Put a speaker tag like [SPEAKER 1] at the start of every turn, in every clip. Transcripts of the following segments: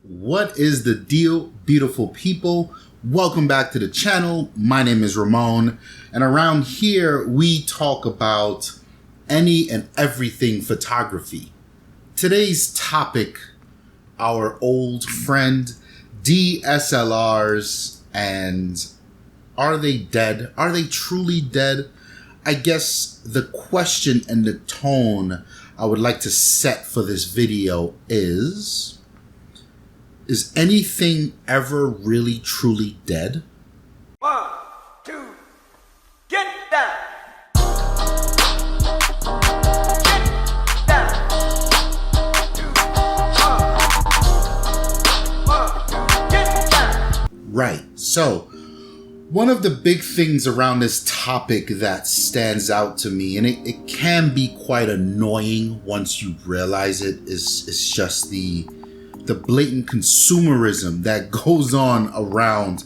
[SPEAKER 1] What is the deal, beautiful people? Welcome back to the channel. My name is Ramon, and around here we talk about any and everything photography. Today's topic, our old friend DSLRs, and are they dead? Are they truly dead? I guess the question and the tone I would like to set for this video is anything ever really truly dead?
[SPEAKER 2] 1, 2, get down. Get down. 2, 1, 2, get down.
[SPEAKER 1] Right. So, one of the big things around this topic that stands out to me, and it can be quite annoying once you realize it, is just the blatant consumerism that goes on around,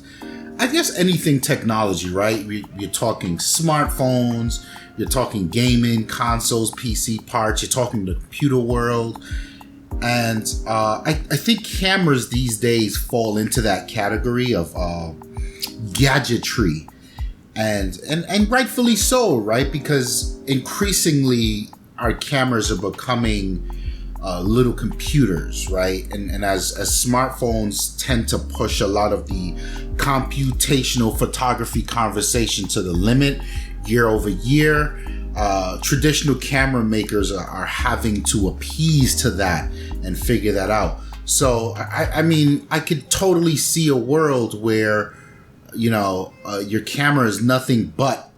[SPEAKER 1] I guess, anything technology, right? You're talking smartphones, you're talking gaming, consoles, PC parts, you're talking the computer world. And I think cameras these days fall into that category of gadgetry. And rightfully so, right? Because increasingly our cameras are becoming little computers, right? And as smartphones tend to push a lot of the computational photography conversation to the limit year over year, traditional camera makers are having to appease to that and figure that out. So, I mean, I could totally see a world where, you know, your camera is nothing but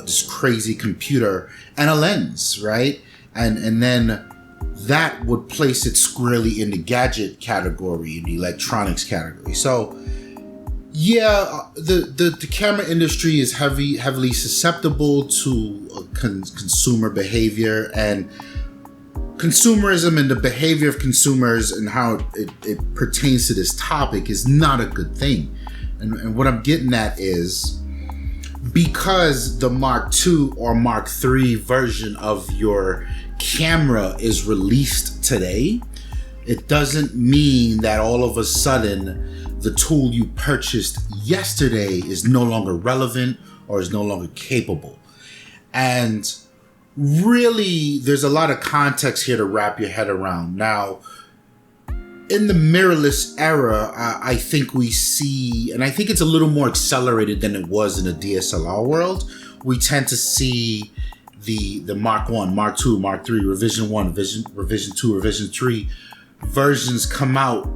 [SPEAKER 1] this crazy computer and a lens, right? And then that would place it squarely in the gadget category, in the electronics category. So, yeah, the camera industry is heavily susceptible to consumer behavior, and consumerism and the behavior of consumers and how it pertains to this topic is not a good thing. And what I'm getting at is, because the Mark II or Mark III version of your camera is released today, it doesn't mean that all of a sudden the tool you purchased yesterday is no longer relevant or is no longer capable. And really, there's a lot of context here to wrap your head around. Now, in the mirrorless era, I think we see, and I think it's a little more accelerated than it was in the DSLR world, we tend to see the Mark 1, Mark 2, Mark 3, Revision 1, Revision 2, Revision 3 versions come out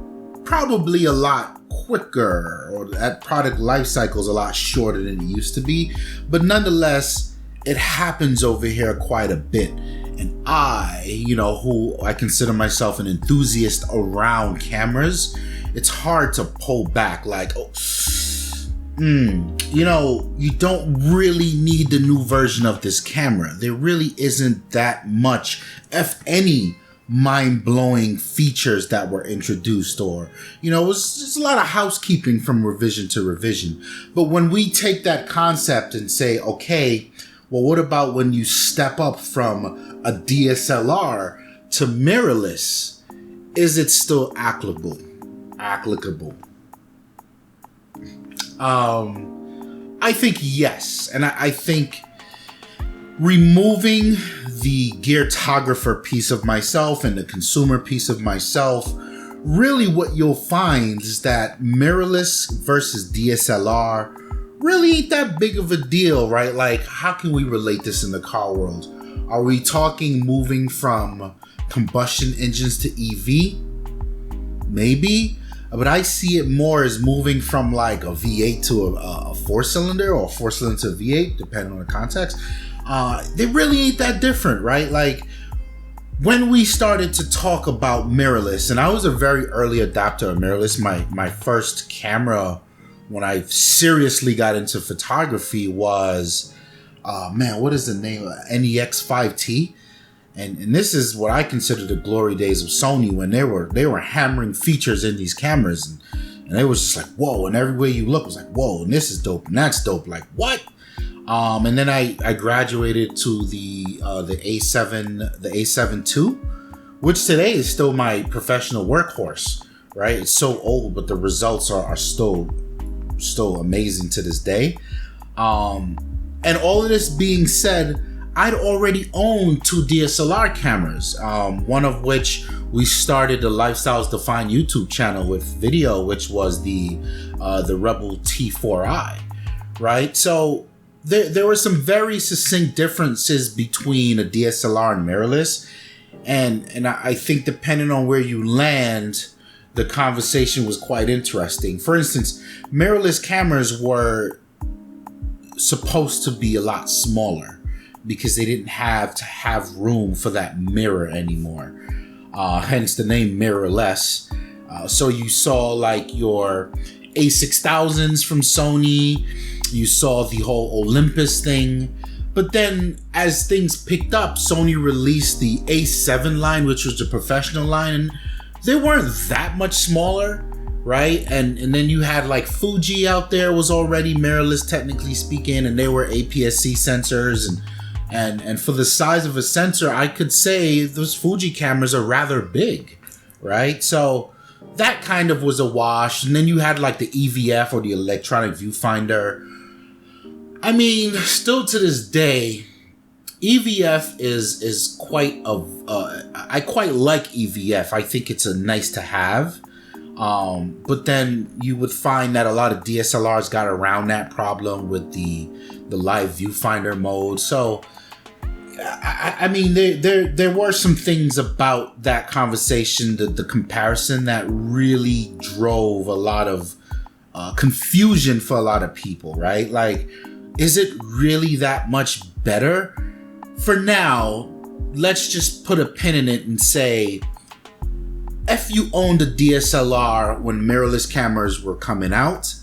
[SPEAKER 1] probably a lot quicker, or that product life cycle is a lot shorter than it used to be. But nonetheless, it happens over here quite a bit. And I, you know, who I consider myself an enthusiast around cameras, it's hard to pull back like, you know, you don't really need the new version of this camera. There really isn't that much, if any, mind-blowing features that were introduced, or, you know, it was just a lot of housekeeping from revision to revision. But when we take that concept and say, okay, well, what about when you step up from a DSLR to mirrorless? Is it still applicable? I think yes. And I think removing the geartographer piece of myself and the consumer piece of myself, really what you'll find is that mirrorless versus DSLR really ain't that big of a deal, right? Like, how can we relate this in the car world? Are we talking moving from combustion engines to EV? Maybe. But I see it more as moving from like a V8 to a 4-cylinder, or a 4-cylinder to a V8, depending on the context. They really ain't that different, right? Like, when we started to talk about mirrorless, and I was a very early adopter of mirrorless, my first camera when I seriously got into photography was, what is the name? NEX 5T. And this is what I consider the glory days of Sony, when they were hammering features in these cameras, and it was just like, whoa, and everywhere you look was like, whoa, and this is dope and that's dope, like what? And then I graduated to the A7 II, which today is still my professional workhorse, right? It's so old, but the results are still amazing to this day. And all of this being said, I'd already owned 2 DSLR cameras, one of which we started the Lifestyles Defined YouTube channel with video, which was the Rebel T4i, right? So there were some very succinct differences between a DSLR and mirrorless, and I think depending on where you land, the conversation was quite interesting. For instance, mirrorless cameras were supposed to be a lot smaller because they didn't have to have room for that mirror anymore. Hence the name Mirrorless. So you saw like your A6000s from Sony, you saw the whole Olympus thing, but then as things picked up, Sony released the A7 line, which was the professional line, and they weren't that much smaller, right? And then you had like Fuji out there was already mirrorless, technically speaking, and they were APS-C sensors, and for the size of a sensor, I could say those Fuji cameras are rather big, right? So that kind of was a wash. And then you had like the EVF, or the electronic viewfinder. I mean, still to this day, EVF is quite I quite like EVF. I think it's a nice to have. But then you would find that a lot of DSLRs got around that problem with the live viewfinder mode. So I mean, there were some things about that conversation, the comparison, that really drove a lot of confusion for a lot of people, right? Like, is it really that much better? For now, let's just put a pin in it and say, if you owned a DSLR when mirrorless cameras were coming out,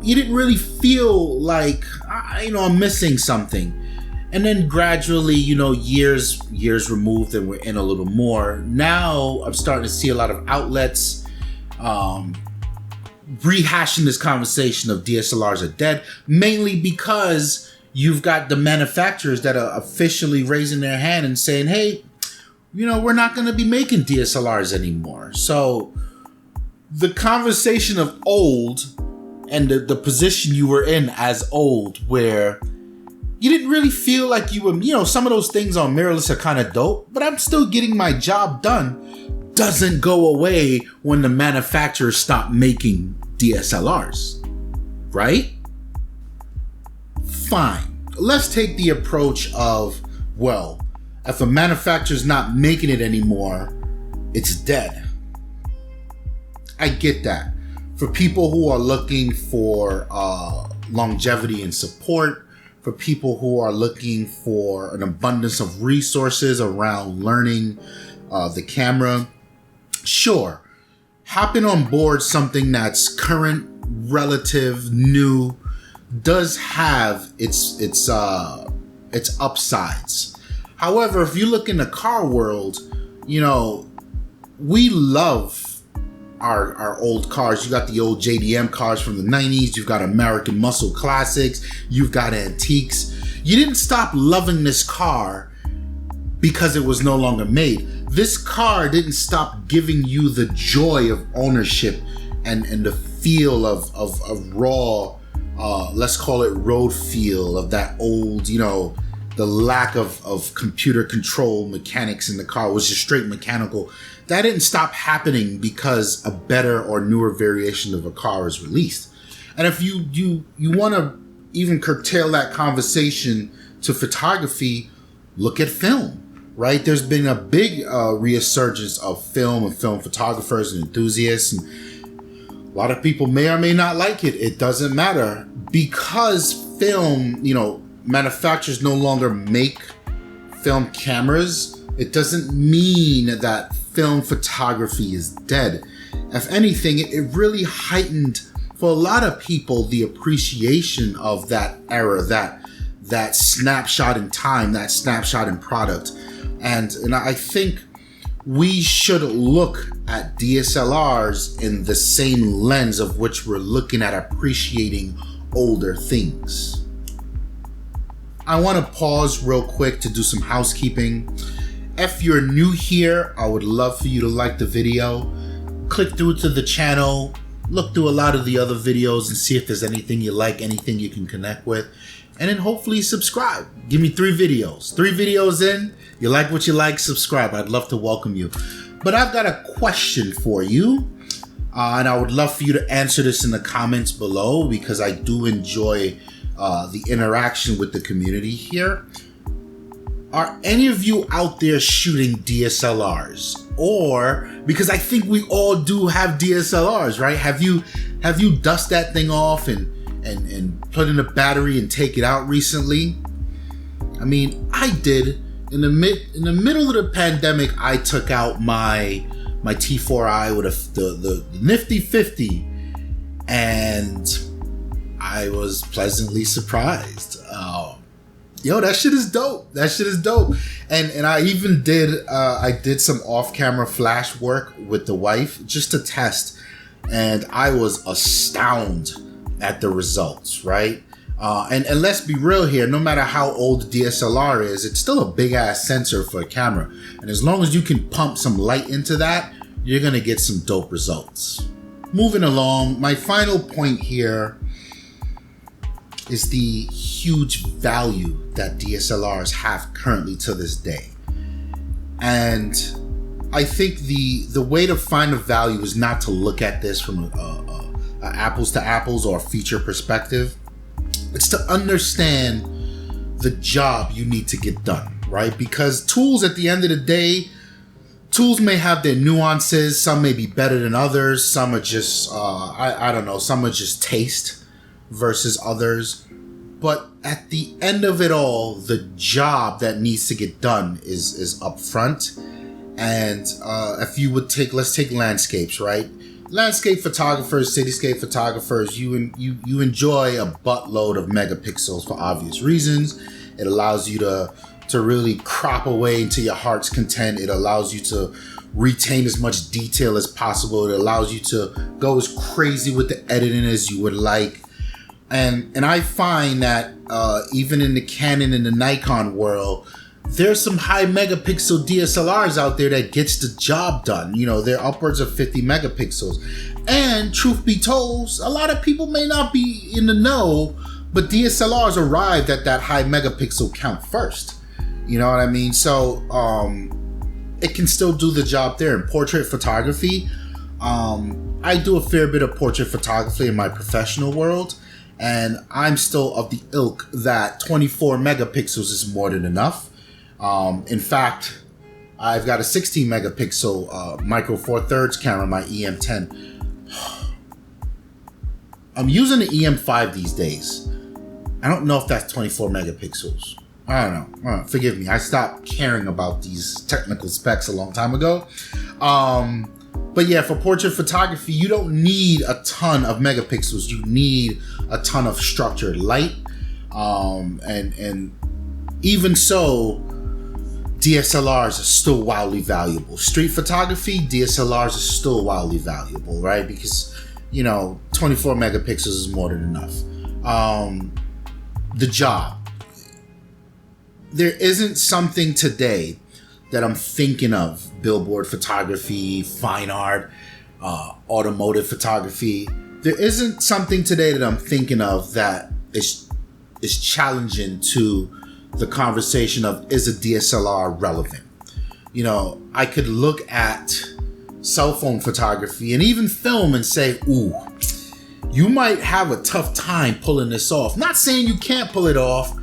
[SPEAKER 1] you didn't really feel like, I'm missing something. And then gradually, years removed, and we're in a little more. Now I'm starting to see a lot of outlets rehashing this conversation of DSLRs are dead, mainly because you've got the manufacturers that are officially raising their hand and saying, hey, we're not going to be making DSLRs anymore. So the conversation of old and the position you were in as old, where you didn't really feel like you were, some of those things on mirrorless are kind of dope, but I'm still getting my job done, doesn't go away when the manufacturers stop making DSLRs, right? Fine. Let's take the approach of, well, if a manufacturer's not making it anymore, it's dead. I get that. For people who are looking for longevity and support, for people who are looking for an abundance of resources around learning the camera, sure, hopping on board something that's current, relative, new, does have its upsides. However, if you look in the car world, we love our old cars. You got the old JDM cars from the 90s. You've got American Muscle Classics. You've got antiques. You didn't stop loving this car because it was no longer made. This car didn't stop giving you the joy of ownership and the feel of raw, let's call it road feel of that old, the lack of computer control mechanics in the car was just straight mechanical. That didn't stop happening because a better or newer variation of a car is released. And if you want to even curtail that conversation to photography, look at film, right? There's been a big resurgence of film and film photographers and enthusiasts, and a lot of people may or may not like it. It doesn't matter, because film, manufacturers no longer make film cameras. It doesn't mean that film photography is dead. If anything, it really heightened for a lot of people the appreciation of that era, that snapshot in time, that snapshot in product. And I think we should look at DSLRs in the same lens of which we're looking at appreciating older things. I want to pause real quick to do some housekeeping. If you're new here, I would love for you to like the video. click through to the channel, look through a lot of the other videos and see if there's anything you like, anything you can connect with, and then hopefully subscribe. Give me 3 videos. 3 videos in, you like what you like, subscribe. I'd love to welcome you. But I've got a question for you, and I would love for you to answer this in the comments below, because I do enjoy the interaction with the community here. Are any of you out there shooting DSLRs? Or, because I think we all do have DSLRs, right? Have you dust that thing off and put in a battery and take it out recently? I mean, I did. In the middle of the pandemic, I took out my T4i with the nifty 50, and I was pleasantly surprised. Yo, that shit is dope. That shit is dope. And I even did some off-camera flash work with the wife just to test, and I was astounded at the results, right? And let's be real here, no matter how old the DSLR is, it's still a big ass sensor for a camera. And as long as you can pump some light into that, you're gonna get some dope results. Moving along, my final point here is the huge value that DSLRs have currently to this day. And I think the way to find the value is not to look at this from a apples to apples or a feature perspective. It's to understand the job you need to get done, right? Because tools, at the end of the day, tools may have their nuances. Some may be better than others. Some are just, I don't know, some are just taste versus others. But at the end of it all, the job that needs to get done is up front. And if you would let's take landscapes, right? Landscape photographers, cityscape photographers, you enjoy a buttload of megapixels for obvious reasons. It allows you to really crop away into your heart's content. It allows you to retain as much detail as possible. It allows you to go as crazy with the editing as you would like. And I find that even in the Canon and the Nikon world, there's some high megapixel DSLRs out there that gets the job done. You know, they're upwards of 50 megapixels. And truth be told, a lot of people may not be in the know, but DSLRs arrived at that high megapixel count first. You know what I mean? So it can still do the job there. In portrait photography, I do a fair bit of portrait photography in my professional world. And I'm still of the ilk that 24 megapixels is more than enough. In fact, I've got a 16 megapixel micro four thirds camera, my EM10. I'm using the EM5 these days. I don't know if that's 24 megapixels. I don't know. Forgive me. I stopped caring about these technical specs a long time ago. But yeah, for portrait photography, you don't need a ton of megapixels. You need a ton of structured light. And even so, DSLRs are still wildly valuable. Street photography, DSLRs are still wildly valuable, right? Because, you know, 24 megapixels is more than enough. The job. There isn't something today that I'm thinking of, billboard photography, fine art, automotive photography. There isn't something today that I'm thinking of that is challenging to the conversation of, is a DSLR relevant? You know, I could look at cell phone photography and even film and say, ooh, you might have a tough time pulling this off. Not saying you can't pull it off,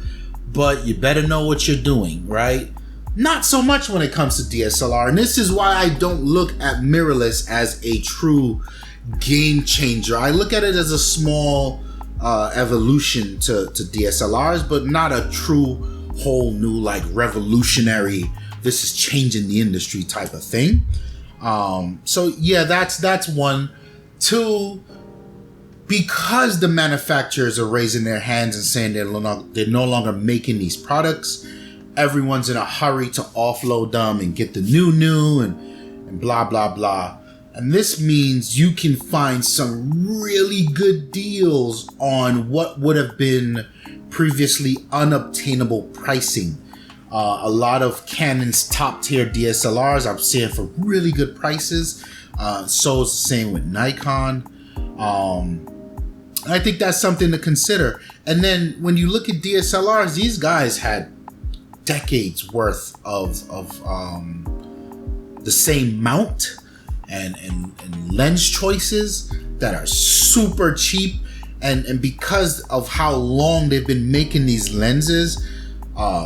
[SPEAKER 1] but you better know what you're doing, right? Not so much when it comes to DSLR. And this is why I don't look at mirrorless as a true game changer. I look at it as a small evolution to DSLRs, but not a true whole new, like, revolutionary, this is changing the industry type of thing. So yeah, that's one. Two, because the manufacturers are raising their hands and saying they're no longer making these products, everyone's in a hurry to offload them and get the new and blah, blah, blah. And this means you can find some really good deals on what would have been previously unobtainable pricing. A lot of Canon's top tier DSLRs I'm seeing for really good prices. So it's the same with Nikon. I think that's something to consider. And then when you look at DSLRs, these guys had decades worth of the same mount and lens choices that are super cheap. And because of how long they've been making these lenses,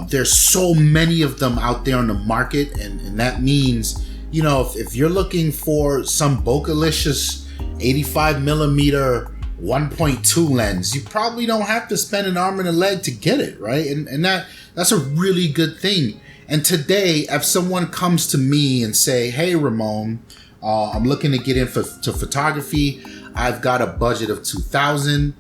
[SPEAKER 1] there's so many of them out there on the market. And that means, you know, if you're looking for some Bocalicious 85 millimeter 1.2 lens, you probably don't have to spend an arm and a leg to get it, right? And that's a really good thing. And today, if someone comes to me and say, hey, Ramon, I'm looking to get into photography. I've got a budget of $2,000.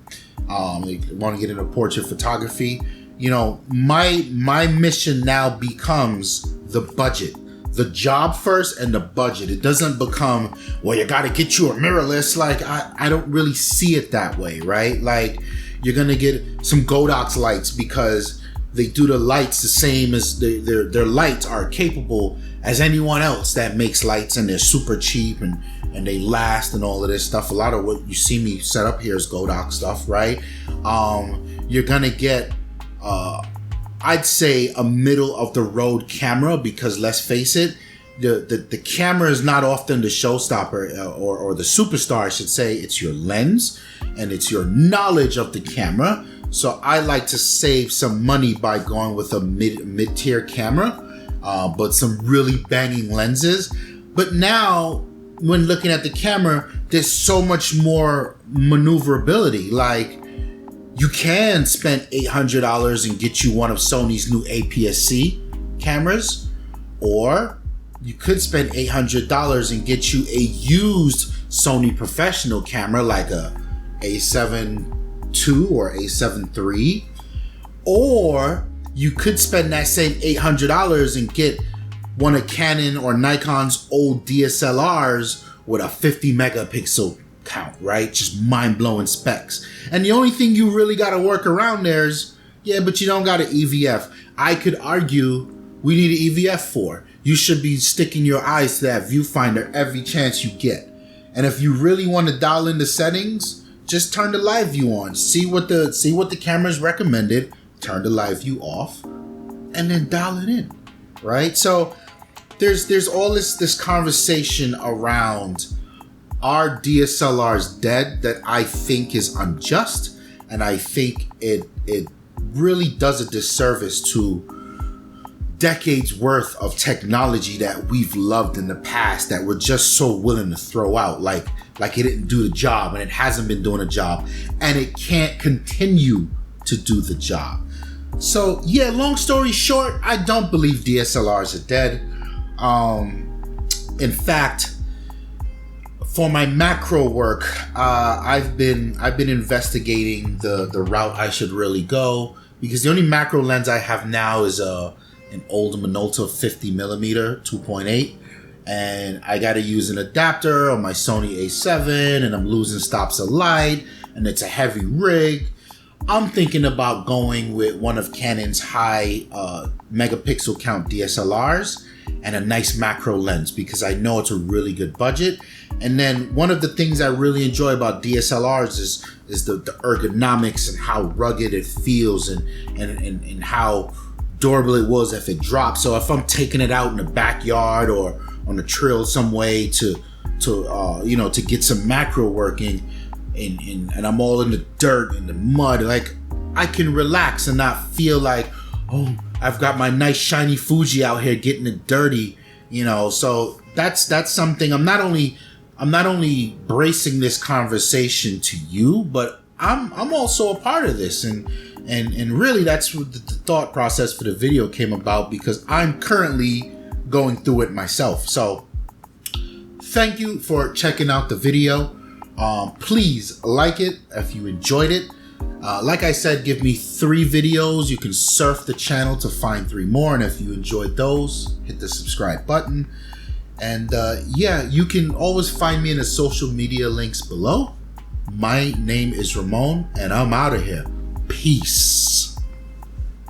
[SPEAKER 1] I want to get into portrait photography. You know, my mission now becomes the budget. The job first and the budget. It doesn't become, well, you got to get you a mirrorless. Like, I don't really see it that way, right? Like, you're going to get some Godox lights because they do the lights the same as their lights are capable as anyone else that makes lights, and they're super cheap and they last and all of this stuff. A lot of what you see me set up here is Godox stuff, right? You're going to get, I'd say, a middle of the road camera, because let's face it, the camera is not often the showstopper or the superstar, I should say. It's your lens and it's your knowledge of the camera. So I like to save some money by going with a mid-tier camera, but some really banging lenses. But now, when looking at the camera, there's so much more maneuverability. Like, you can spend $800 and get you one of Sony's new APS-C cameras, or you could spend $800 and get you a used Sony professional camera like a A7 II or A7 III, or you could spend that same $800 and get one of Canon or Nikon's old DSLRs with a 50 megapixel count, right? Just mind-blowing specs. And the only thing you really got to work around there is, yeah, but you don't got an EVF. I could argue we need an EVF for. You should be sticking your eyes to that viewfinder every chance you get. And if you really want to dial in the settings, just turn the live view on. See what the camera's recommended. Turn the live view off, and then dial it in, right? So there's all this conversation around, are DSLRs dead, that I think is unjust, and I think it really does a disservice to decades worth of technology that we've loved in the past, that we're just so willing to throw out like it didn't do the job, and it hasn't been doing a job, and it can't continue to do the job. So yeah, long story short, I don't believe DSLRs are dead. In fact, for my macro work, I've been investigating the route I should really go, because the only macro lens I have now is an old Minolta 50 millimeter 2.8, and I got to use an adapter on my Sony A7, and I'm losing stops of light, and it's a heavy rig. I'm thinking about going with one of Canon's high megapixel count DSLRs and a nice macro lens, because I know it's a really good budget. And then one of the things I really enjoy about DSLRs is the ergonomics and how rugged it feels, and how durable it was if it drops. So if I'm taking it out in the backyard or on a trail some way to get some macro working, and I'm all in the dirt and the mud, like, I can relax and not feel like, oh, I've got my nice shiny Fuji out here getting it dirty, So that's something. I'm not only bracing this conversation to you, but I'm also a part of this, and really that's what the thought process for the video came about, because I'm currently going through it myself. So thank you for checking out the video. Please like it if you enjoyed it. Like I said, give me 3 videos. You can surf the channel to find 3 more. And if you enjoyed those, hit the subscribe button. And yeah, you can always find me in the social media links below. My name is Ramon, and I'm out of here. Peace.